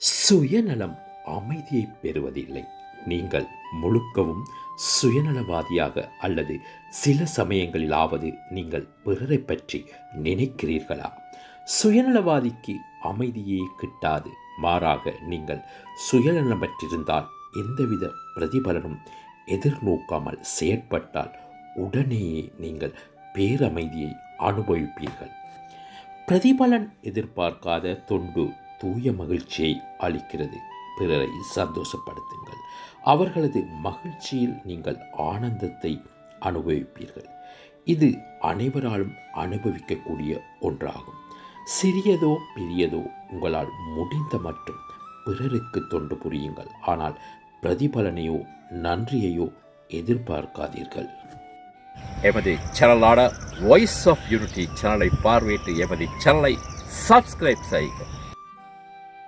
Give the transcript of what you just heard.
சுயநலம் அமைதியை பெறுவதில்லை. நீங்கள் முழுக்கவும் சுயநலவாதியாக அல்லது சில சமயங்களிலாவது நீங்கள் பிறரை பற்றி நினைக்கிறீர்களா? சுயநலவாதிக்கு அமைதியே கிட்டாது. மாறாக நீங்கள் சுயநலமற்றிருந்தால் எந்தவித பிரதிபலனும் எதிர்நோக்காமல் செயற்பட்டால் உடனேயே நீங்கள் பேரமைதியை அனுபவிப்பீர்கள். பிரதிபலன் எதிர்பார்க்காத தொண்டு தூய மகிழ்ச்சியை அளிக்கிறது. பிறரை சந்தோஷப்படுத்துங்கள். அவர்களது மகிழ்ச்சியில் நீங்கள் ஆனந்தத்தை அனுபவிப்பீர்கள். இது அனைவராலும் அனுபவிக்கக்கூடிய ஒன்றாகும். சிறியதோ பெரியதோ உங்களால் முடிந்த மட்டும் பிறருக்கு தொண்டு புரியுங்கள். ஆனால் பிரதிபலனையோ நன்றியையோ எதிர்பார்க்காதீர்கள். எமது சேனலான வாய்ஸ் ஆஃப் யூனிட்டி சேனலை பார்வையிட்டு எமது சேனலை சப்ஸ்கிரைப் செய்யுங்கள்.